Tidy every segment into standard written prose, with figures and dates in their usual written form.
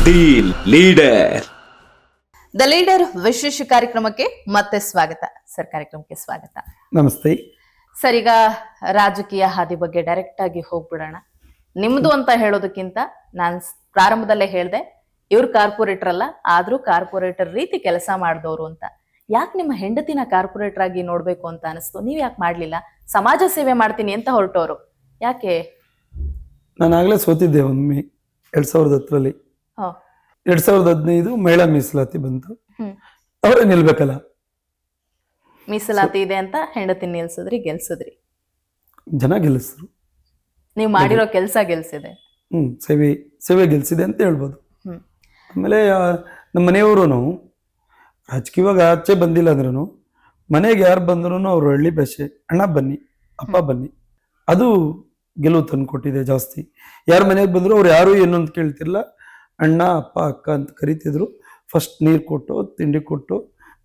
Deal leader. The leader ವಿಶೇಷ ಕಾರ್ಯಕ್ರಮಕ್ಕೆ ಮತ್ತೆ ಸ್ವಾಗತ ಸರ್. ಕಾರ್ಯಕ್ರಮಕ್ಕೆ ಸ್ವಾಗತ. ನಮಸ್ತೆ ಸರ್, ಈಗ ರಾಜಕೀಯ ಹಾದಿ ಬಗ್ಗೆ ಡೈರೆಕ್ಟ್ ಆಗಿ ಹೋಗ್ಬಿಡೋಣ. ನಿಮ್ದು ಅಂತ ಹೇಳೋದಕ್ಕಿಂತ ನಾನು ಪ್ರಾರಂಭದಲ್ಲೇ ಹೇಳ್ದೆ, ಇವ್ರು ಕಾರ್ಪೊರೇಟರ್ ಅಲ್ಲ, ಆದ್ರೂ ಕಾರ್ಪೊರೇಟರ್ ರೀತಿ ಕೆಲಸ ಮಾಡಿದವರು ಅಂತ. ಯಾಕೆ ನಿಮ್ಮ ಹೆಂಡತಿನ ಕಾರ್ಪೊರೇಟರ್ ಆಗಿ ನೋಡ್ಬೇಕು ಅಂತ ಅನಿಸ್ತು? ನೀವ್ ಯಾಕೆ ಮಾಡ್ಲಿಲ್ಲ? ಸಮಾಜ ಸೇವೆ ಮಾಡ್ತೀನಿ ಅಂತ ಹೊರಟವರು ಯಾಕೆ? ನಾನು ಆಗ್ಲೇ ಸೋತಿದ್ದೆ ಒಮ್ಮೆ 2010ರಲ್ಲಿ. 2015 ಮಹಿಳಾ ಮೀಸಲಾತಿ ಬಂತು. ಅವರೇ ನಿಲ್ಬೇಕಲ್ಲ, ಮೀಸಲಾತಿ ಇದೆ ಅಂತ ಹೆಂಡತಿ ನಿಲ್ಸಿದ್ರಿ, ಗೆಲ್ಸಿದ್ರಿ, ಜನ ಗೆಲ್ಲಿಸಿದ್ರು. ನೀವು ಮಾಡಿರೋ ಕೆಲಸ ಗೆಲ್ಸಿದೆ. ಸೇವೆ ಗೆಲ್ಸಿದೆ ಅಂತ ಹೇಳ್ಬೋದು. ಆಮೇಲೆ ನಮ್ಮ ಮನೆಯವರು ರಾಜಕೀಯವಾಗ ಆಚೆ ಬಂದಿಲ್ಲ ಅಂದ್ರೂ ಮನೆಗೆ ಯಾರು ಬಂದ್ರು ಅವ್ರು ಹಳ್ಳಿ ಭಾಷೆ, ಅಣ್ಣ ಬನ್ನಿ, ಅಪ್ಪ ಬನ್ನಿ, ಅದು ಗೆಲುವು ತಂದು ಕೊಟ್ಟಿದೆ ಜಾಸ್ತಿ. ಯಾರ ಮನೆಗೆ ಬಂದ್ರು ಅವ್ರು ಯಾರು ಏನು ಅಂತ ಕೇಳ್ತಿರ್ಲಿಲ್ಲ, ಅಣ್ಣ ಅಪ್ಪ ಅಕ್ಕ ಅಂತ ಕರಿತಿದ್ರು. ಫಸ್ಟ್ ನೀರು ಕೊಟ್ಟು ತಿಂಡಿ ಕೊಟ್ಟು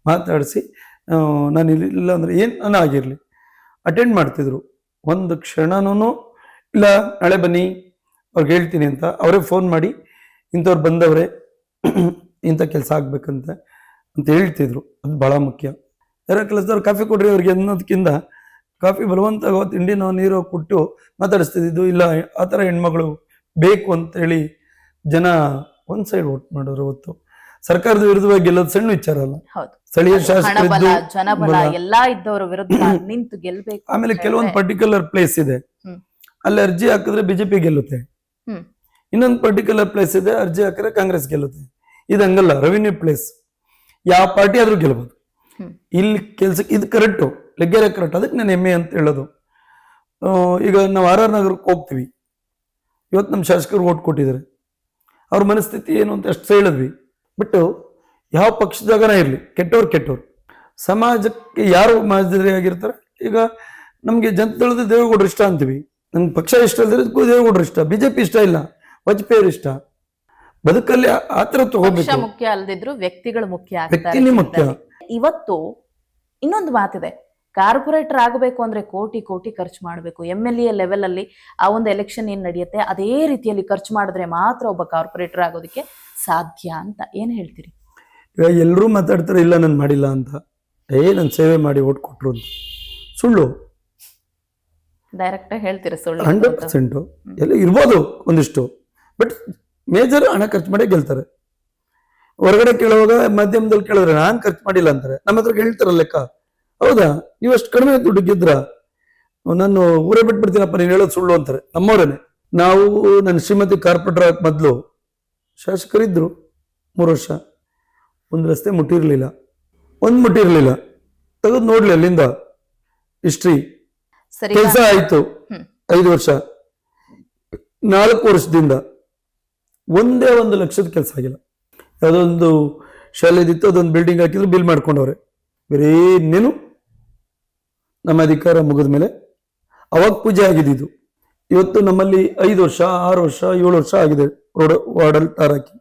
ಮಾತಾಡಿಸಿ, ನಾನು ಇಲ್ಲ ಅಂದ್ರೆ ಏನು ಆಗಿರಲಿ ಅಟೆಂಡ್ ಮಾಡ್ತಿದ್ರು. ಒಂದು ಕ್ಷಣನೂ ಇಲ್ಲ ನಾಳೆ ಬನ್ನಿ ಅವ್ರಿಗೆ ಹೇಳ್ತೀನಿ ಅಂತ ಅವರೇ ಫೋನ್ ಮಾಡಿ ಇಂಥವ್ರು ಬಂದವ್ರೆ, ಇಂಥ ಕೆಲಸ ಆಗ್ಬೇಕಂತ ಹೇಳ್ತಿದ್ರು. ಅದು ಭಾಳ ಮುಖ್ಯ. ಯಾರೋ ಕೆಲಸದವ್ರು ಕಾಫಿ ಕೊಡ್ರಿ ಅವ್ರಿಗೆ ಅನ್ನೋದಕ್ಕಿಂತ ಕಾಫಿ ಬರುವಂತ ತಿಂಡಿನೋ ನೀರೋ ಕೊಟ್ಟು ಮಾತಾಡಿಸ್ತಿದ್ದು. ಇಲ್ಲ ಆ ಥರ ಹೆಣ್ಮಗಳು ಬೇಕು ಅಂತೇಳಿ ಜನ ಒಂದ್ ಸೈಡ್ ವೋಟ್ ಮಾಡೋರು. ಹೊತ್ತು ಸರ್ಕಾರದ ವಿರುದ್ಧವಾಗಿ ಗೆಲ್ಲೋದು ಸಣ್ಣ ವಿಚಾರ ಅಲ್ಲ. ಸ್ಥಳೀಯ ಶಾಸಕರು ಆಮೇಲೆ ಕೆಲವೊಂದು ಪರ್ಟಿಕ್ಯುಲರ್ ಪ್ಲೇಸ್ ಇದೆ, ಅಲ್ಲಿ ಅರ್ಜಿ ಹಾಕಿದ್ರೆ ಬಿಜೆಪಿ ಗೆಲ್ಲುತ್ತೆ. ಇನ್ನೊಂದು ಪರ್ಟಿಕ್ಯುಲರ್ ಪ್ಲೇಸ್ ಇದೆ, ಅರ್ಜಿ ಹಾಕಿದ್ರೆ ಕಾಂಗ್ರೆಸ್ ಗೆಲ್ಲುತ್ತೆ. ಇದು ಹಂಗಲ್ಲ, ರೆವಿನ್ಯೂ ಪ್ಲೇಸ್ ಯಾವ ಪಾರ್ಟಿ ಆದ್ರೂ ಗೆಲ್ಬಹುದು. ಇಲ್ಲಿ ಕೆಲ್ಸಕ್ಕೆ ಇದು ಕರೆಕ್ಟು, ಲೆಗ್ಗೆರೆ ಕರೆಕ್ಟ್. ಅದಕ್ಕೆ ನಾನು ಹೆಮ್ಮೆ ಅಂತ ಹೇಳೋದು. ಈಗ ನಾವು RR ನಗರಕ್ಕೆ ಹೋಗ್ತೀವಿ, ಇವತ್ತು ನಮ್ಮ ಶಾಸಕರು ಓಟ್ ಕೊಟ್ಟಿದ್ದಾರೆ, ಅವ್ರ ಮನಸ್ಥಿತಿ ಏನು ಅಂತ ಅಷ್ಟು ಹೇಳಿದ್ವಿ. ಬಟ್ ಯಾವ ಪಕ್ಷದಾಗನ ಇರಲಿ, ಕೆಟ್ಟವ್ರು ಸಮಾಜಕ್ಕೆ ಯಾರು ಮಾದರಿ ಆಗಿರ್ತಾರೆ. ಈಗ ನಮ್ಗೆ ಜನತಾದಳದ ದೇವೇಗೌಡರು ಇಷ್ಟ ಅಂತೀವಿ, ನಮ್ಗೆ ಪಕ್ಷ ಇಷ್ಟ ಇಲ್ಲದಿರೋದಕ್ಕೂ ದೇವೇಗೌಡರು ಇಷ್ಟ, ಬಿಜೆಪಿ ಇಷ್ಟ ಇಲ್ಲ, ವಾಜಪೇಯಿ ಇಷ್ಟ. ಬದುಕಲ್ಲಿ ಆತರ ತಗೋಬೇಕು. ಮುಖ್ಯ ಅಲ್ಲದಿದ್ರು ವ್ಯಕ್ತಿಗಳು ಮುಖ್ಯ, ವ್ಯಕ್ತಿನೇ ಮುಖ್ಯ. ಇವತ್ತು ಇನ್ನೊಂದು ಮಾತಿದೆ, ಕಾರ್ಪೊರೇಟರ್ ಆಗಬೇಕು ಅಂದ್ರೆ ಕೋಟಿ ಕೋಟಿ ಖರ್ಚು ಮಾಡಬೇಕು. MLA ಲೆವೆಲ್ ಅಲ್ಲಿ ಆ ಒಂದು ಎಲೆಕ್ಷನ್ ಏನ್ ನಡೆಯುತ್ತೆ ಅದೇ ರೀತಿಯಲ್ಲಿ ಖರ್ಚು ಮಾಡಿದ್ರೆ ಮಾತ್ರ ಒಬ್ಬ ಕಾರ್ಪೊರೇಟರ್ ಆಗೋದಕ್ಕೆ ಸಾಧ್ಯ ಅಂತ. ಏನ್ ಹೇಳ್ತೀರಿ? ಇವಾಗ ಎಲ್ಲರೂ ಮಾತಾಡ್ತಾರೆ, ಇಲ್ಲ ನಾನು ಮಾಡಿಲ್ಲ ಅಂತ, ನಾನು ಸೇವೆ ಮಾಡಿ ಓಟ್ ಕೊಟ್ರು ಅಂತ. ಸುಳ್ಳು. ಡೈರೆಕ್ಟ್ ಹೇಳ್ತೀರಿ ಸುಳ್ಳು? 100% ಎಲ್ಲ ಇರ್ಬೋದು ಒಂದಿಷ್ಟು, ಬಟ್ ಮೇಜರ್ ಹಣ ಖರ್ಚು ಮಾಡೇ ಗೆಲ್ತಾರೆ. ಹೊರಗಡೆ ಕೇಳುವಾಗ ಮಾಧ್ಯಮದಲ್ಲಿ ಕೇಳಿದ್ರೆ ನಾನ್ ಖರ್ಚು ಮಾಡಿಲ್ಲ ಅಂತಾರೆ. ನಮ್ಮ ಹತ್ರ ಹೇಳ್ತಾರ ಲೆಕ್ಕ. ಹೌದಾ, ನೀವು ಅಷ್ಟು ಕಡಿಮೆ ದುಡ್ಡು ಗೆದ್ರ ನಾನು ಊರೇ ಬಿಟ್ಬಿಡ್ತೀನಪ್ಪ, ನೀನು ಹೇಳೋದು ಸುಳ್ಳು ಅಂತಾರೆ ನಮ್ಮವರೇನೆ. ನಾವು ನನ್ನ ಶ್ರೀಮತಿ ಕಾರ್ಪೊರೇಟರ್ ಆಗ ಮೊದಲು ಶಾಸಕರಿದ್ರು 3 ವರ್ಷ, ಒಂದು ರಸ್ತೆ ಮುಟ್ಟಿರ್ಲಿಲ್ಲ, ಮುಟ್ಟಿರ್ಲಿಲ್ಲ. ತೆಗೆದು ನೋಡ್ಲಿ ಅಲ್ಲಿಂದ ಹಿಸ್ಟ್ರಿ. ಕೆಲಸ ಆಯ್ತು 5 ವರ್ಷ, 4 ವರ್ಷದಿಂದ ಒಂದೇ 1 ಲಕ್ಷದ ಕೆಲಸ ಆಗಿಲ್ಲ. ಯಾವುದೊಂದು ಶಾಲೆದಿತ್ತು, ಅದೊಂದು ಬಿಲ್ಡಿಂಗ್ ಹಾಕಿದ್ರು, ಬಿಲ್ ಮಾಡ್ಕೊಂಡವ್ರೆ. ಬೇರೆ ಇನ್ನೇನು ನಮ್ಮ ಅಧಿಕಾರ ಮುಗಿದ ಮೇಲೆ ಅವಾಗ ಪೂಜೆ ಆಗಿದ್ದು. ಇವತ್ತು ನಮ್ಮಲ್ಲಿ 5 ವರ್ಷ 6 ವರ್ಷ 7 ವರ್ಷ ಆಗಿದೆ ರೋಡ್ ವಾರ್ಡಲ್ಲಿ ಟಾರ್ ಹಾಕಿ.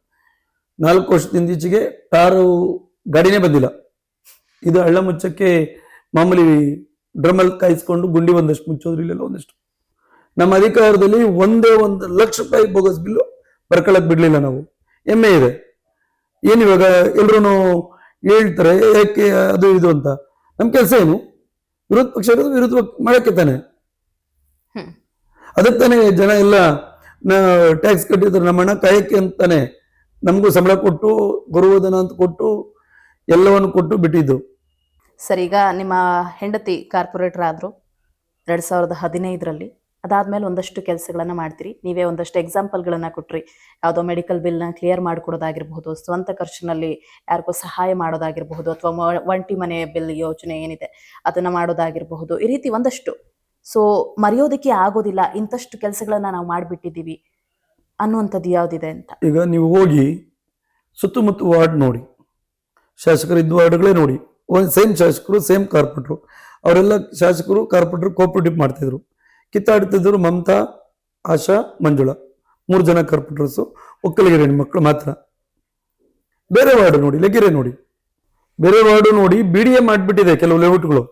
4 ವರ್ಷದಿಂದ ಈಚೆಗೆ ಟಾರು ಗಾಡಿನೇ ಬಂದಿಲ್ಲ. ಇದು ಹಳ್ಳ ಮುಚ್ಚಕ್ಕೆ ಮಾಮೂಲಿ ಡ್ರಮ್ಮಲ್ಲಿ ಕಾಯಿಸ್ಕೊಂಡು ಗುಂಡಿ ಒಂದಷ್ಟು ಮುಚ್ಚೋದ್ರು, ಇಲ್ಲೆಲ್ಲ ಒಂದಷ್ಟು. ನಮ್ಮ ಅಧಿಕಾರದಲ್ಲಿ ಒಂದೇ 1 ಲಕ್ಷ ರೂಪಾಯಿ ಬೋಗಸ್ ಬಿಲ್ಲು ಬರ್ಕೊಳಕ್ ಬಿಡ್ಲಿಲ್ಲ ನಾವು. ಹೆಮ್ಮೆ ಇದೆ. ಏನಿವಾಗ ಎಲ್ರು ಹೇಳ್ತಾರೆ ಯಾಕೆ ಅದು ಇದು ಅಂತ. ನಮ್ ಕೆಲಸ ಏನು? ವಿರೋಧ ಪಕ್ಷ ವಿರೋಧ ಮಾಡಕ್ಕೆ ತಾನೆ. ಅದಕ್ಕೆ ತಾನೆ ಜನ ಎಲ್ಲ ಟ್ಯಾಕ್ಸ್ ಕಟ್ಟಿದ್ರು, ನಮ್ಮ ಹಣ ಕಾಯಕ್ಕೆ ಅಂತಾನೆ ನಮಗೂ ಸಂಬಳ ಕೊಟ್ಟು ಗೌರವಧನ ಅಂತ ಕೊಟ್ಟು ಎಲ್ಲವನ್ನು ಕೊಟ್ಟು ಬಿಟ್ಟಿದ್ದು. ಸರ್, ಈಗ ನಿಮ್ಮ ಹೆಂಡತಿ ಕಾರ್ಪೊರೇಟರ್ ಆದ್ರು 2015ರಲ್ಲಿ. ಅದಾದ್ಮೇಲೆ ಒಂದಷ್ಟು ಕೆಲಸಗಳನ್ನ ಮಾಡ್ತೀರಿ. ನೀವೇ ಒಂದಷ್ಟು ಎಕ್ಸಾಂಪಲ್ಗಳನ್ನ ಕೊಟ್ರಿ. ಯಾವುದೋ ಮೆಡಿಕಲ್ ಬಿಲ್ನ ಕ್ಲಿಯರ್ ಮಾಡಿಕೊಡೋದಾಗಿರ್ಬಹುದು, ಸ್ವಂತ ಖರ್ಚಿನಲ್ಲಿ ಯಾರಿಗೋ ಸಹಾಯ ಮಾಡೋದಾಗಿರಬಹುದು, ಅಥವಾ ಒಂಟಿ ಮನೆ ಬಿಲ್ ಯೋಜನೆ ಏನಿದೆ ಅದನ್ನ ಮಾಡೋದಾಗಿರಬಹುದು. ಈ ರೀತಿ ಒಂದಷ್ಟು. ಸೊ ಮರೆಯೋದಕ್ಕೆ ಆಗೋದಿಲ್ಲ, ಇಂಥಷ್ಟು ಕೆಲಸಗಳನ್ನ ನಾವು ಮಾಡಿಬಿಟ್ಟಿದ್ದೀವಿ ಅನ್ನುವಂಥದ್ದು ಯಾವುದಿದೆ ಅಂತ. ಈಗ ನೀವು ಹೋಗಿ ಸುತ್ತಮುತ್ತ ವಾರ್ಡ್ ನೋಡಿ, ಶಾಸಕರು ಇದ್ದ ವಾರ್ಡ್ಗಳೇ ನೋಡಿ, ಸೇಮ್ ಶಾಸಕರು ಸೇಮ್ ಕಾರ್ಪೊರೇಟ್ರು. ಅವರೆಲ್ಲ ಶಾಸಕರು ಕಾರ್ಪೊರೇಟರ್ ಕೋಆಪರೇಟಿವ್ ಮಾಡ್ತಿದ್ರು, ಕಿತ್ತಾಡ್ತಿದ್ರು. ಮಮತಾ, ಆಶಾ, ಮಂಜುಳಾ 3 ಜನ ಕಾರ್ಪೊರೇಟರ್ಸು, ಒಕ್ಕಲಿಗರ ಹೆಣ್ಮಕ್ಳು ಮಾತ್ರ. ಬೇರೆ ವಾರ್ಡ್ ನೋಡಿ, ಲೆಗ್ಗೆರೆ ನೋಡಿ, ಬೇರೆ ವಾರ್ಡು ನೋಡಿ, BDA ಮಾಡಿಬಿಟ್ಟಿದೆ ಕೆಲವು ಲೇಔಟ್ಗಳು.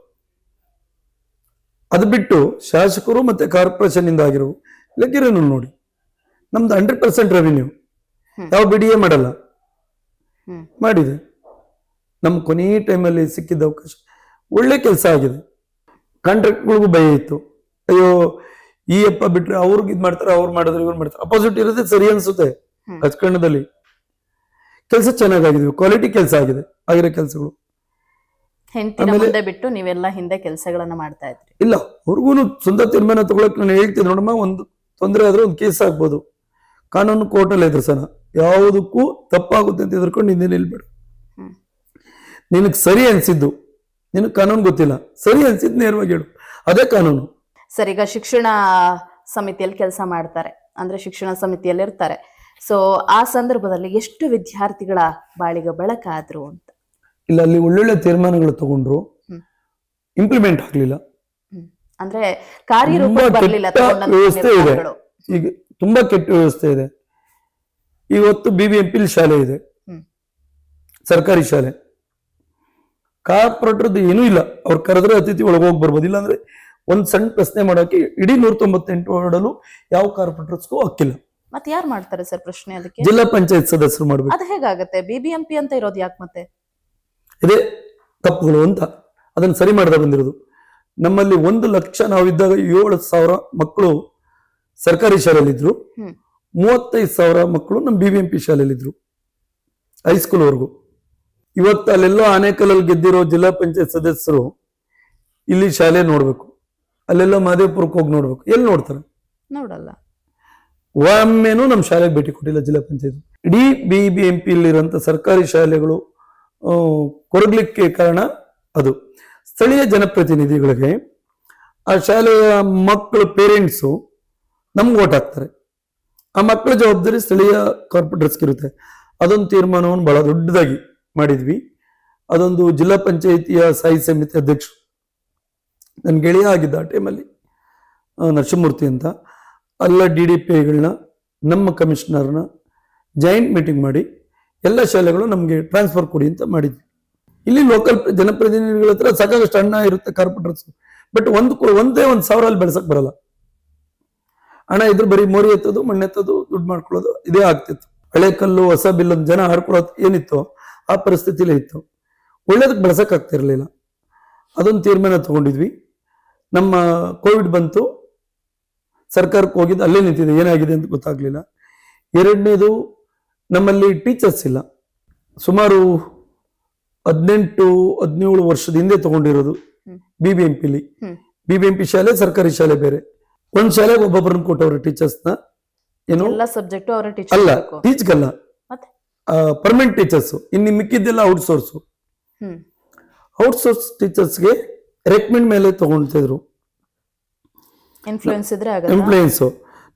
ಅದು ಬಿಟ್ಟು ಶಾಸಕರು ಮತ್ತೆ ಕಾರ್ಪೊರೇಷನ್ ಇಂದ ಆಗಿರೋ ಲೆಗ್ಗೆರೆನೂ ನೋಡಿ. ನಮ್ದು 100% ರೆವಿನ್ಯೂ. ಯಾವ ಬಿಡಿಯೇ ಮಾಡಲ್ಲ. ಹ್ಮ್. ಮಾಡಿದೆ. ನಮ್ಮ ಕೊನೆಯ ಟೈಮಲ್ಲಿ ಸಿಕ್ಕಿದ್ದ ಅವಕಾಶ ಒಳ್ಳೆ ಕೆಲಸ ಆಗಿದೆ. ಕಾಂಟ್ರಾಕ್ಟ್ಗಳಿಗೂ ಭಯ ಇತ್ತು, ಅಯ್ಯೋ ಈ ಅಪ್ಪ ಬಿಟ್ರೆ ಅವ್ರಿಗೆ ಇದ್ ಮಾಡ್ತಾರೆ, ಅವ್ರು ಮಾಡಿದ್ರೆ ಇವ್ರು ಮಾಡ್ತಾರೆ. ಅಪೋಸಿಟ್ ಇರೋದೇ ಸರಿ ಅನ್ಸುತ್ತೆ. ರಾಜಕಾರಣದಲ್ಲಿ ಕೆಲಸ ಚೆನ್ನಾಗಾಗಿದೆ, ಕ್ವಾಲಿಟಿ ಕೆಲಸ ಆಗಿದೆ, ಆಗಿರೋ ಕೆಲಸಗಳು. ಹೆಂಡತಿನ ಮುಂದೆ ಬಿಟ್ಟು ನೀವೆಲ್ಲ ಹಿಂದೆ ಕೆಲಸಗಳನ್ನ ಮಾಡ್ತಾ ಇದ್ರಿ. ಇಲ್ಲ, ಅವ್ರಿಗೂ ಸ್ವಂತ ತೀರ್ಮಾನ ತಗೊಳಕ್ ನಾನು ಹೇಳ್ತೀನಿ ನೋಡಮ್ಮ, ಒಂದು ತೊಂದರೆ ಆದ್ರೆ ಒಂದು ಕೇಸ್ ಆಗ್ಬೋದು, ಕಾನೂನು ಕೋರ್ಟಲ್ಲಿ ಎದುರ್ಸೋಣ. ಯಾವುದಕ್ಕೂ ತಪ್ಪಾಗುತ್ತೆ ಅಂತ ಎದುರ್ಕೊಂಡು ಹಿಂದೆ ನಿಲ್ಬೇಡ. ನಿನಗ್ ಸರಿ ಅನ್ಸಿದ್ದು, ನಿನಗ್ ಕಾನೂನು ಗೊತ್ತಿಲ್ಲ, ಸರಿ ಅನ್ಸಿದ್ ನೇರವಾಗಿ ಹೇಳು, ಅದೇ ಕಾನೂನು. ಸರ್, ಈಗ ಶಿಕ್ಷಣ ಸಮಿತಿಯಲ್ಲಿ ಕೆಲಸ ಮಾಡ್ತಾರೆ, ಅಂದ್ರೆ ಶಿಕ್ಷಣ ಸಮಿತಿಯಲ್ಲಿ ಇರ್ತಾರೆ. ಸೊ ಆ ಸಂದರ್ಭದಲ್ಲಿ ಎಷ್ಟು ವಿದ್ಯಾರ್ಥಿಗಳ ಬಾಳಿಗೆ ಬೆಳಕಾದ್ರು ಅಂತ? ಇಲ್ಲ, ಅಲ್ಲಿ ಒಳ್ಳೊಳ್ಳೆ ತೀರ್ಮಾನಗಳು ತಗೊಂಡ್ರು, ಇಂಪ್ಲಿಮೆಂಟ್ ಆಗ್ಲಿಲ್ಲ. ಅಂದ್ರೆ ಕಾರ್ಯರೂಪ ಬರಲಿಲ್ಲ. ವ್ಯವಸ್ಥೆ ಇದೆ ಈಗ, ತುಂಬಾ ಕೆಟ್ಟ ವ್ಯವಸ್ಥೆ ಇದೆ. ಇವತ್ತು BBMP ಶಾಲೆ ಇದೆ, ಸರ್ಕಾರಿ ಶಾಲೆ. ಕಾರ್ಪೊರೇಟರ್ದು ಏನೂ ಇಲ್ಲ. ಅವ್ರು ಕರೆದ್ರೆ ಅತಿಥಿ ಒಳಗೆ ಹೋಗಿ ಬರ್ಬೋದು. ಇಲ್ಲಾಂದ್ರೆ ಒಂದ್ ಸಣ್ಣ ಪ್ರಶ್ನೆ ಮಾಡೋಕೆ ಇಡೀ 198 ವಾರ್ಡಲ್ಲೂ ಯಾವ ಕಾರ್ಪೊರೇಟರ್ಸ್ಗೂ ಹಕ್ಕಿಲ್ಲ. ಮತ್ತೆ ಯಾರು ಮಾಡ್ತಾರೆ ಸರ್ ಪ್ರಶ್ನೆ? ಅದಕ್ಕೆ ಜಿಲ್ಲಾ ಪಂಚಾಯತ್ ಸದಸ್ಯರು ಮಾಡ್ಬೇಕು. ಅದು ಹೇಗಾಗತ್ತೆ? BBMP ಅಂತ ಇರೋದು ಯಾಕೆ ಮತ್ತೆ? ಇದೇ ತಪ್ಪುಗಳು ಅಂತ ಅದನ್ನ ಸರಿ ಮಾಡದ ಬಂದಿರೋದು. ನಮ್ಮಲ್ಲಿ 1 ಲಕ್ಷ ನಾವಿದ್ದಾಗ 7,000 ಮಕ್ಕಳು ಸರ್ಕಾರಿ ಶಾಲೆಯಲ್ಲಿದ್ರು, 35,000 ಮಕ್ಕಳು ನಮ್ಮ BBMP ಶಾಲೆಯಲ್ಲಿದ್ರು, ಹೈಸ್ಕೂಲ್ ವರ್ಗು. ಇವತ್ತು ಅಲ್ಲೆಲ್ಲೋ ಆನೇಕಲ್ಲಲ್ಲಿ ಗೆದ್ದಿರೋ ಜಿಲ್ಲಾ ಪಂಚಾಯತ್ ಸದಸ್ಯರು ಇಲ್ಲಿ ಶಾಲೆ ನೋಡ್ಬೇಕು, ಅಲ್ಲೆಲ್ಲೋ ಮಹದೇವಪುರಕ್ಕೆ ಹೋಗಿ ನೋಡ್ಬೇಕು. ಎಲ್ಲಿ ನೋಡ್ತಾರೆ? ನೋಡಲ್ಲ. ಒಮ್ಮೆನೂ ನಮ್ಮ ಶಾಲೆಗೆ ಭೇಟಿ ಕೊಟ್ಟಿಲ್ಲ ಜಿಲ್ಲಾ ಪಂಚಾಯತ್. ಇಡೀ BBMP ಇಲ್ಲಿರುವಂತ ಸರ್ಕಾರಿ ಶಾಲೆಗಳು ಕೊರಗ್ಲಿಕ್ಕೆ ಕಾರಣ ಅದು. ಸ್ಥಳೀಯ ಜನಪ್ರತಿನಿಧಿಗಳಿಗೆ ಆ ಶಾಲೆಯ ಮಕ್ಕಳ ಪೇರೆಂಟ್ಸು ನಮ್ಗೆ ಓಟ್ ಹಾಕ್ತಾರೆ. ಆ ಮಕ್ಕಳ ಜವಾಬ್ದಾರಿ ಸ್ಥಳೀಯ ಕಾರ್ಪೊರೇಟರ್ಸ್ಗೆ ಇರುತ್ತೆ. ಅದೊಂದು ತೀರ್ಮಾನವನ್ನು ಬಹಳ ದೊಡ್ಡದಾಗಿ ಮಾಡಿದ್ವಿ. ಅದೊಂದು ಜಿಲ್ಲಾ ಪಂಚಾಯಿತಿಯ ಸ್ಥಾಯಿ ಸಮಿತಿ ಅಧ್ಯಕ್ಷರು ನನ್ನ ಗೆಳೆಯ ಆಗಿದ್ದ ಆ ಟೈಮಲ್ಲಿ, ನರಸಿಂಹಮೂರ್ತಿ ಅಂತ. ಎಲ್ಲ DDPIಗಳನ್ನ, ನಮ್ಮ ಕಮಿಷನರ್ನ ಜಾಯಿಂಟ್ ಮೀಟಿಂಗ್ ಮಾಡಿ ಎಲ್ಲ ಶಾಲೆಗಳು ನಮಗೆ ಟ್ರಾನ್ಸ್ಫರ್ ಕೊಡಿ ಅಂತ ಮಾಡಿದ್ವಿ. ಇಲ್ಲಿ ಲೋಕಲ್ ಜನಪ್ರತಿನಿಧಿಗಳ ಹತ್ರ ಸಾಕಾಗಷ್ಟು ಹಣ ಇರುತ್ತೆ ಕಾರ್ಪೊರೇಟರ್ಸ್, ಬಟ್ ಒಂದೇ 1,000 ಅಲ್ಲಿ ಬೆಳೆಸಕ್ ಬರಲ್ಲ. ಹಣ ಇದ್ರೆ ಬರೀ ಮೋರಿ ಎತ್ತೋದು, ಮಣ್ಣೆತ್ತೋದು, ದುಡ್ಡು ಮಾಡ್ಕೊಳ್ಳೋದು, ಇದೇ ಆಗ್ತಿತ್ತು. ಹಳೆ ಕಲ್ಲು ಹೊಸ ಬಿಲ್ ಅಂತ ಜನ ಆಡ್ಕೊಳ್ಳೋದು ಏನಿತ್ತು ಆ ಪರಿಸ್ಥಿತಿಲೇ ಇತ್ತು. ಒಳ್ಳೇದಕ್ಕೆ ಬೆಳೆಸಕ್ ಆಗ್ತಿರ್ಲಿಲ್ಲ. ಅದೊಂದು ತೀರ್ಮಾನ ತಗೊಂಡಿದ್ವಿ. ನಮ್ಮ ಕೋವಿಡ್ ಬಂತು, ಸರ್ಕಾರಕ್ಕೆ ಹೋಗಿದ್ದು ಅಲ್ಲೇ ನಿಂತಿದೆ, ಏನಾಗಿದೆ ಅಂತ ಗೊತ್ತಾಗ್ಲಿಲ್ಲ. ಎರಡನೇದು, ನಮ್ಮಲ್ಲಿ ಟೀಚರ್ಸ್ ಇಲ್ಲ. ಸುಮಾರು 18-17 ವರ್ಷದ ಹಿಂದೆ ತಗೊಂಡಿರೋದು BBMPಲಿ. BBMP ಶಾಲೆ ಸರ್ಕಾರಿ ಶಾಲೆ ಬೇರೆ. ಒಂದ್ ಶಾಲೆಗೆ ಒಬ್ಬೊಬ್ಬರನ್ನ ಕೊಟ್ಟವ್ರೆ ಟೀಚರ್ಸ್ನ. ಏನು ಅಲ್ಲ, ಟೀಚ್ಗಲ್ಲ, ಪರ್ಮನೆಂಟ್ ಟೀಚರ್ಸ್. ಇನ್ನು ಮಿಕ್ಕಿದ್ದೆಲ್ಲ ಔಟ್ಸೋರ್ಸು. ಔಟ್ಸೋರ್ಸ್ ಟೀಚರ್ಸ್ಗೆ ರೆಕಮೆಂಡ್ ಮೇಲೆ ತಗೊಳ್ತಿದ್ರು, ಇನ್ಫ್ಲೂಯೆನ್ಸ್.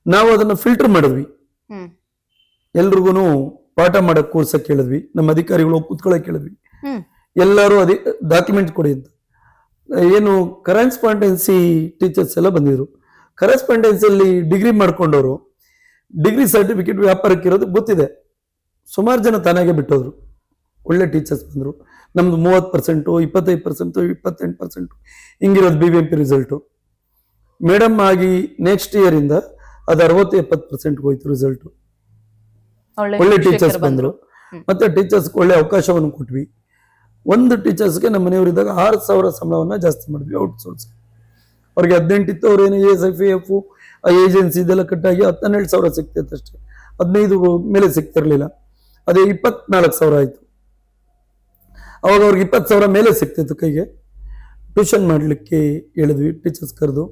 ನಾವು ಅದನ್ನ ಫಿಲ್ಟರ್ ಮಾಡಿದ್ವಿ. ಎಲ್ರಿಗೂ ಪಾಠ ಮಾಡಕ್ ಕೋರ್ಸ ಕೇಳಿದ್ವಿ. ನಮ್ಮ ಅಧಿಕಾರಿಗಳು ಕೂತ್ಕೊಳ್ಳೋಕೆ ಕೇಳಿದ್ವಿ. ಎಲ್ಲರೂ ಡಾಕ್ಯುಮೆಂಟ್ ಕೊಡಿ ಅಂತ. ಏನು ಕರೆಸ್ಪಾಂಡೆನ್ಸಿ ಟೀಚರ್ಸ್ ಎಲ್ಲ ಬಂದಿದ್ರು. ಕರೆಸ್ಪಾಂಡೆನ್ಸಿಯಲ್ಲಿ ಡಿಗ್ರಿ ಮಾಡ್ಕೊಂಡವರು ಡಿಗ್ರಿ ಸರ್ಟಿಫಿಕೇಟ್ ವ್ಯಾಪಾರಕ್ಕೆ ಇರೋದು ಗೊತ್ತಿದೆ. ಸುಮಾರು ಜನ ತಾನಾಗೆ ಬಿಟ್ಟೋದ್ರು. ಒಳ್ಳೆ ಟೀಚರ್ಸ್ ಬಂದರು. ನಮ್ದು 30%, 25%, 28% ಹಿಂಗಿರೋದು BBMP ರಿಸಲ್ಟು. ಮೇಡಮ್ ಆಗಿ ನೆಕ್ಸ್ಟ್ ಇಯರ್ ಇಂದ ಅದು 60-70% ಹೋಯ್ತು ರಿಸಲ್ಟು. ಒಳ್ಳೆ ಟೀಚರ್ಸ್ ಬಂದ್ರು. ಮತ್ತೆ ಟೀಚರ್ಸ್ ಒಳ್ಳೆ ಅವಕಾಶವನ್ನು ಕೊಟ್ವಿ. ಒಂದು ಟೀಚರ್ಸ್ಗೆ ನಮ್ಮ ಮನೆಯವರಿದ್ದಾಗ 6,000 ಸಂಬಳವನ್ನ ಜಾಸ್ತಿ ಮಾಡಿದ್ವಿ ಔಟ್ಸೋರ್ಸ್. ಅವ್ರಿಗೆ 18 ಇತ್ತು, ಅವ್ರೇನು ASIF ಏಜೆನ್ಸಿ ಇದೆಲ್ಲ ಕಟ್ಟಾಗಿ 12,000 ಸಿಗ್ತೈತೆ ಅಷ್ಟೇ. 15 ಮೇಲೆ ಸಿಗ್ತಿರ್ಲಿಲ್ಲ. ಅದೇ 24,000 ಆಯ್ತು. ಅವಾಗ ಅವ್ರಿಗೆ 20,000 ಮೇಲೆ ಸಿಗ್ತಿತ್ತು ಕೈಗೆ. ಟ್ಯೂಷನ್ ಮಾಡ್ಲಿಕ್ಕೆ ಹೇಳಿದ್ವಿ ಟೀಚರ್ಸ್ ಕರೆದು.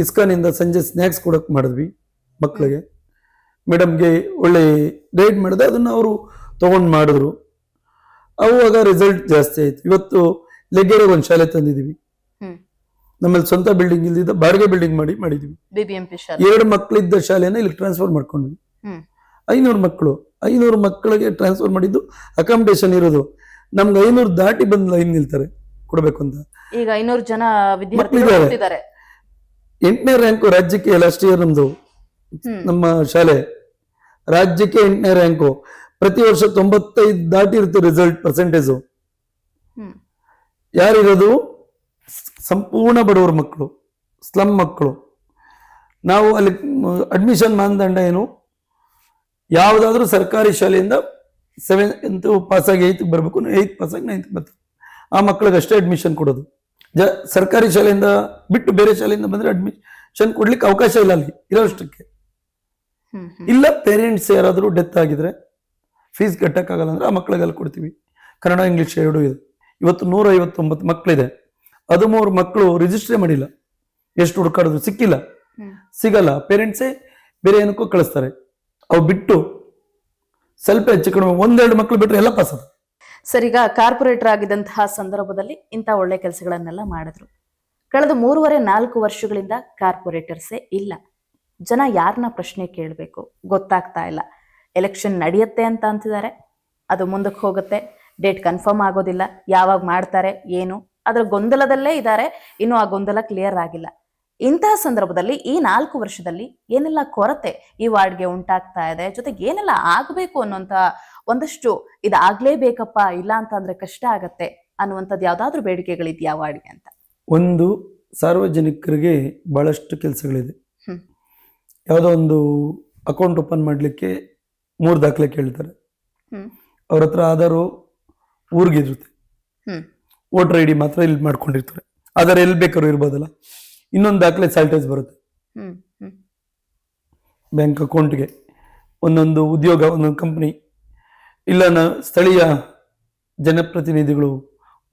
ಇಸ್ಕಾನಿಂದ ಸಂಜೆ ಸ್ನ್ಯಾಕ್ಸ್ ಕೊಡಕ್ ಮಾಡಿದ್ವಿ ಮಕ್ಕಳಿಗೆ. ಮೇಡಮ್ಗೆ ಒಳ್ಳೆ ಗೈಡ್ ಮಾಡಿದೆ, ಅದನ್ನ ಅವರು ತಗೊಂಡು ಮಾಡಿದ್ರು. ಅವಾಗ ರಿಸಲ್ಟ್ ಜಾಸ್ತಿ ಆಯ್ತು. ಇವತ್ತು ಲೆಗ್ಗೆರೆಗೆ ಒಂದು ಶಾಲೆ ತಂದಿದೀವಿ. ನಮ್ಮಲ್ಲಿ ಸ್ವಂತ ಬಿಲ್ಡಿಂಗ್ ಇಲ್ದಿದ್ದ ಬಾಡಿಗೆ ಬಿಲ್ಡಿಂಗ್ ಮಾಡಿದ್ವಿ. 2 ಮಕ್ಕಳಿದ್ದ ಶಾಲೆನ ಇಲ್ಲಿ ಟ್ರಾನ್ಸ್ಫರ್ ಮಾಡ್ಕೊಂಡ್ವಿ. 500 ಮಕ್ಕಳಿಗೆ ಟ್ರಾನ್ಸ್ಫರ್ ಮಾಡಿದ್ದು. ಅಕಾಮಿಡೇಷನ್ ಇರೋದು ನಮ್ಗೆ 500 ದಾಟಿ ಬಂದು ಲೈನ್ ನಿಲ್ತಾರೆ ಕೊಡ್ಬೇಕು ಅಂತ. ಈಗ 500 ಜನ ವಿದ್ಯಾರ್ಥಿಗಳಿದ್ದಾರೆ. 8ನೇ ರ್ಯಾಂಕು ರಾಜ್ಯಕ್ಕೆ ಲಾಸ್ಟ್ ಇಯರ್ ನಮ್ದು. ನಮ್ಮ ಶಾಲೆ ರಾಜ್ಯಕ್ಕೆ 8ನೇ ರ್ಯಾಂಕು. ಪ್ರತಿ ವರ್ಷ 95 ದಾಟಿ ಇರುತ್ತೆ ರಿಸಲ್ಟ್ ಪರ್ಸೆಂಟೇಜು. ಯಾರಿರೋದು ಸಂಪೂರ್ಣ ಬಡವರ ಮಕ್ಕಳು, ಸ್ಲಮ್ ಮಕ್ಕಳು. ನಾವು ಅಲ್ಲಿ ಅಡ್ಮಿಷನ್ ಮಾನದಂಡ ಏನು, ಯಾವುದಾದ್ರೂ ಸರ್ಕಾರಿ ಶಾಲೆಯಿಂದ 7th ಪಾಸಾಗಿ 8th ಬರಬೇಕು, 8th ಪಾಸಾಗಿ 9th ಬರ್ತಾರೆ. ಆ ಮಕ್ಕಳಿಗೆ ಅಷ್ಟೇ ಅಡ್ಮಿಷನ್ ಕೊಡೋದು. ಸರ್ಕಾರಿ ಶಾಲೆಯಿಂದ ಬಿಟ್ಟು ಬೇರೆ ಶಾಲೆಯಿಂದ ಬಂದ್ರೆ ಅಡ್ಮಿಷನ್ ಕೊಡ್ಲಿಕ್ಕೆ ಅವಕಾಶ ಇಲ್ಲ ಅಲ್ಲಿ ಇರೋಷ್ಟಕ್ಕೆ. ಇಲ್ಲ ಪೇರೆಂಟ್ಸ್ ಯಾರಾದರೂ ಡೆತ್ ಆಗಿದ್ರೆ ಫೀಸ್ ಕಟ್ಟಕ್ಕಾಗಲ್ಲ ಅಂದ್ರೆ ಆ ಮಕ್ಕಳಿಗೆ ಅಲ್ಲಿ ಕೊಡ್ತೀವಿ. ಕನ್ನಡ ಇಂಗ್ಲಿಷ್ 2 ಇದೆ. ಇವತ್ತು 159 ಮಕ್ಕಳಿದೆ. 13 ಮಕ್ಕಳು ರಿಜಿಸ್ಟ್ರೇ ಮಾಡಿಲ್ಲ. ಎಷ್ಟು ಹುಡುಕಾಡಿದ್ರು ಸಿಕ್ಕಿಲ್ಲ, ಸಿಗಲ್ಲ. ಪೇರೆಂಟ್ಸೇ ಬೇರೆ ಏನಕ್ಕೂ ಕಳಿಸ್ತಾರೆ. ಅವು ಬಿಟ್ಟು ಸ್ವಲ್ಪ ಹೆಚ್ಚು ಕಡಿಮೆ 1-2 ಮಕ್ಕಳು ಬಿಟ್ಟರೆ ಎಲ್ಲ ಪಾಸ್. ಸರ್, ಈಗ ಕಾರ್ಪೊರೇಟರ್ ಆಗಿದ್ದಂತಹ ಸಂದರ್ಭದಲ್ಲಿ ಇಂಥ ಒಳ್ಳೆ ಕೆಲಸಗಳನ್ನೆಲ್ಲ ಮಾಡಿದ್ರು. ಕಳೆದ 3.5-4 ವರ್ಷಗಳಿಂದ ಕಾರ್ಪೊರೇಟರ್ಸೇ ಇಲ್ಲ. ಜನ ಯಾರನ್ನ ಪ್ರಶ್ನೆ ಕೇಳಬೇಕು ಗೊತ್ತಾಗ್ತಾ ಇಲ್ಲ. ಎಲೆಕ್ಷನ್ ನಡೆಯುತ್ತೆ ಅಂತ ಅಂತಿದ್ದಾರೆ, ಅದು ಮುಂದಕ್ಕೆ ಹೋಗುತ್ತೆ, ಡೇಟ್ ಕನ್ಫರ್ಮ್ ಆಗೋದಿಲ್ಲ, ಯಾವಾಗ ಮಾಡ್ತಾರೆ ಏನು ಅದರ ಗೊಂದಲದಲ್ಲೇ ಇದ್ದಾರೆ. ಇನ್ನು ಆ ಗೊಂದಲ ಕ್ಲಿಯರ್ ಆಗಿಲ್ಲ. ಇಂತಹ ಸಂದರ್ಭದಲ್ಲಿ ಈ 4 ವರ್ಷದಲ್ಲಿ ಏನೆಲ್ಲ ಕೊರತೆ ಈ ವಾರ್ಡ್ಗೆ ಉಂಟಾಗ್ತಾ ಇದೆ, ಜೊತೆಗೆ ಏನೆಲ್ಲ ಆಗಬೇಕು ಅನ್ನೋಂಥ ಒಂದಷ್ಟು ಇದಾಗ್ಲೇಬೇಕಪ್ಪ, ಇಲ್ಲ ಅಂತ ಅಂದ್ರೆ ಕಷ್ಟ ಆಗತ್ತೆ ಅನ್ನುವಂಥದ್ದು ಯಾವ್ದಾದ್ರು ಬೇಡಿಕೆಗಳಿದೆಯಾ ವಾರ್ಡ್ಗೆ ಅಂತ? ಒಂದು, ಸಾರ್ವಜನಿಕರಿಗೆ ಬಹಳಷ್ಟು ಕೆಲಸಗಳಿದೆ. ಯಾವುದೋ ಒಂದು ಅಕೌಂಟ್ ಓಪನ್ ಮಾಡಲಿಕ್ಕೆ 3 ದಾಖಲೆ ಕೇಳ್ತಾರೆ. ಅವ್ರ ಹತ್ರ ಆಧಾರು ಊರಿಗಿರುತ್ತೆ, ವೋಟರ್ ID ಮಾತ್ರ ಇಲ್ಲಿ ಮಾಡ್ಕೊಂಡಿರ್ತಾರೆ. ಆಧಾರ್ ಎಲ್ಲಿ ಬೇಕಾದ್ರೂ ಇರ್ಬೋದಲ್ಲ. ಇನ್ನೊಂದು ದಾಖಲೆ ಸಾಲ್ಟೇಜ್ ಬರುತ್ತೆ. ಬ್ಯಾಂಕ್ ಅಕೌಂಟ್ಗೆ ಒಂದೊಂದು ಉದ್ಯೋಗ, ಒಂದೊಂದು ಕಂಪ್ನಿ, ಇಲ್ಲ ಸ್ಥಳೀಯ ಜನಪ್ರತಿನಿಧಿಗಳು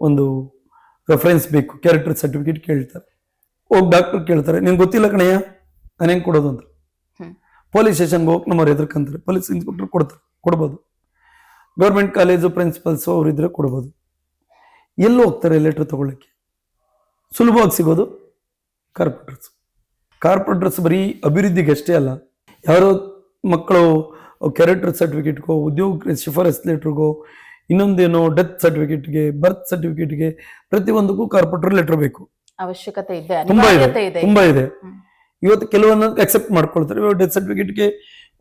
ಒಂದು ರೆಫರೆನ್ಸ್ ಬೇಕು, ಕ್ಯಾರೆಕ್ಟರ್ ಸರ್ಟಿಫಿಕೇಟ್ ಕೇಳ್ತಾರೆ. ಹೋಗಿ ಡಾಕ್ಟರ್ ಕೇಳ್ತಾರೆ, ನಿಮ್ಗೆ ಗೊತ್ತಿಲ್ಲ ಕಣಯ್ಯ ನಾನು ಹೆಂಗೆ ಕೊಡೋದು ಅಂತ. ಪೊಲೀಸ್ ಸ್ಟೇಷನ್ಗೆ ಹೋಗಿ ನಮ್ಮವ್ರು ಎದುರ್ಕಂತಾರೆ, ಪೊಲೀಸ್ ಇನ್ಸ್ಪೆಕ್ಟರ್ ಕೊಡ್ಬೋದು. ಗೌರ್ಮೆಂಟ್ ಕಾಲೇಜು ಪ್ರಿನ್ಸಿಪಲ್ಸು ಅವರಿದ್ರೆ ಕೊಡ್ಬೋದು. ಎಲ್ಲೂ ಹೋಗ್ತಾರೆ ಲೆಟ್ರ್ ತಗೊಳ್ಳೋಕ್ಕೆ? ಸುಲಭವಾಗಿ ಸಿಗೋದು ಕಾರ್ಪೊರೇಟರ್ಸ್ ಬರೀ ಅಭಿವೃದ್ಧಿಗೆ ಅಷ್ಟೇ ಅಲ್ಲ, ಯಾರೋ ಮಕ್ಕಳು ಕ್ಯಾರೆಕ್ಟರ್ ಸರ್ಟಿಫಿಕೇಟ್ಗೋ, ಉದ್ಯೋಗ ಶಿಫಾರಸ್ ಲೆಟ್ರಿಗೋ, ಇನ್ನೊಂದೇನೋ ಡೆತ್ ಸರ್ಟಿಫಿಕೇಟ್ಗೆ, ಬರ್ತ್ ಸರ್ಟಿಫಿಕೇಟ್ಗೆ, ಪ್ರತಿಯೊಂದಕ್ಕೂ ಕಾರ್ಪೊರೇಟರ್ ಲೆಟರ್ ಬೇಕು. ಅವಶ್ಯಕತೆ ಇದೆ, ತುಂಬಾ ಇದೆ. ಇವತ್ತು ಕೆಲವೊಂದು ಅಕ್ಸೆಪ್ಟ್ ಮಾಡ್ಕೊಳ್ತಾರೆ. ಇವಾಗ ಡೆತ್ ಸರ್ಟಿಫಿಕೇಟ್ಗೆ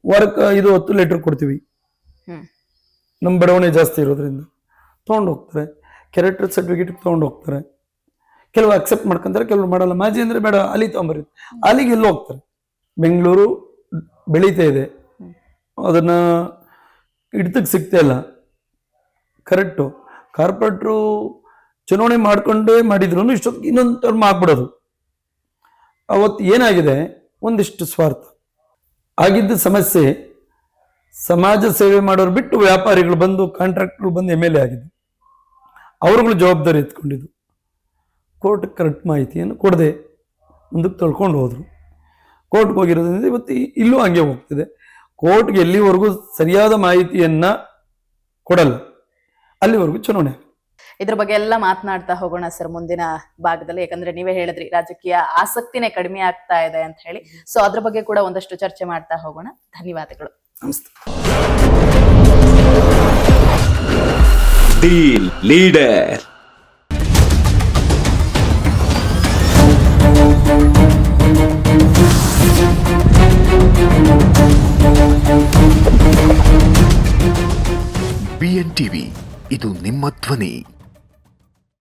ವಾರಕ್ಕೆ 5-10 ಲೆಟರ್ ಕೊಡ್ತೀವಿ, ನಮ್ಮ ಬಡವಣೆ ಜಾಸ್ತಿ ಇರೋದ್ರಿಂದ ತೊಗೊಂಡು ಹೋಗ್ತಾರೆ. ಕ್ಯಾರೆಕ್ಟರ್ ಸರ್ಟಿಫಿಕೇಟ್ ತೊಗೊಂಡು ಹೋಗ್ತಾರೆ. ಕೆಲವು ಅಕ್ಸೆಪ್ಟ್ ಮಾಡ್ಕೊಂತಾರೆ, ಕೆಲವರು ಮಾಡಲ್ಲ. ಮಾಜಿ ಅಂದ್ರೆ ಬೇಡ, ಅಲ್ಲಿ ತೊಗೊಂಬರಿ, ಅಲ್ಲಿಗೆ ಎಲ್ಲೋ ಹೋಗ್ತಾರೆ. ಬೆಂಗಳೂರು ಬೆಳೀತಾ ಇದೆ, ಅದನ್ನ ಹಿಡಿತಕ್ಕೆ ಸಿಗ್ತಾ ಇಲ್ಲ. ಕರೆಕ್ಟು, ಕಾರ್ಪೊರೇಟ್ರು ಚುನಾವಣೆ ಮಾಡ್ಕೊಂಡೇ ಮಾಡಿದ್ರು ಇಷ್ಟೊತ್ತಿಗೆ ಇನ್ನೊಂದು ಟರ್ಮ್ ಆಗ್ಬಿಡೋದು. ಅವತ್ತು ಏನಾಗಿದೆ, ಒಂದಿಷ್ಟು ಸ್ವಾರ್ಥ ಆಗಿದ್ದ ಸಮಸ್ಯೆ. ಸಮಾಜ ಸೇವೆ ಮಾಡೋರು ಬಿಟ್ಟು ವ್ಯಾಪಾರಿಗಳು ಬಂದು, ಕಾಂಟ್ರಾಕ್ಟ್ಗಳು ಬಂದು MLA ಆಗಿದ್ದು, ಅವ್ರುಗಳು ಜವಾಬ್ದಾರಿ ಎತ್ಕೊಂಡಿದ್ದು. ಕೋರ್ಟ್ ಕರೆಕ್ಟ್ ಮಾಹಿತಿಯನ್ನು ಕೊಡದೆ ಮುಂದಕ್ಕೆ ತೊಳ್ಕೊಂಡು ಹೋದ್ರು. ಕೋರ್ಟ್ಗೆ ಹೋಗಿರೋದ್ರಿಂದ ಇವತ್ತು ಇಲ್ಲೂ ಹಂಗೆ ಹೋಗ್ತಿದೆ. ಕೋರ್ಟ್ಗೆ ಎಲ್ಲಿವರೆಗೂ ಸರಿಯಾದ ಮಾಹಿತಿಯನ್ನ ಕೊಡಲ್ಲ, ಅಲ್ಲಿವರೆಗೂ ಚುನಾವಣೆ. ಇದ್ರ ಬಗ್ಗೆ ಎಲ್ಲ ಮಾತನಾಡ್ತಾ ಹೋಗೋಣ ಸರ್ ಮುಂದಿನ ಭಾಗದಲ್ಲಿ. ಯಾಕಂದ್ರೆ ನೀವೇ ಹೇಳಿದ್ರಿ ರಾಜಕೀಯ ಆಸಕ್ತಿನೇ ಕಡಿಮೆ ಆಗ್ತಾ ಇದೆ ಅಂತ ಹೇಳಿ. ಸೊ ಅದ್ರ ಬಗ್ಗೆ ಕೂಡ ಒಂದಷ್ಟು ಚರ್ಚೆ ಮಾಡ್ತಾ ಹೋಗೋಣ. ಧನ್ಯವಾದಗಳು. ನಮಸ್ತೆ. Deal leader. BN TV, ಇದು ನಿಮ್ಮ ಧ್ವನಿ.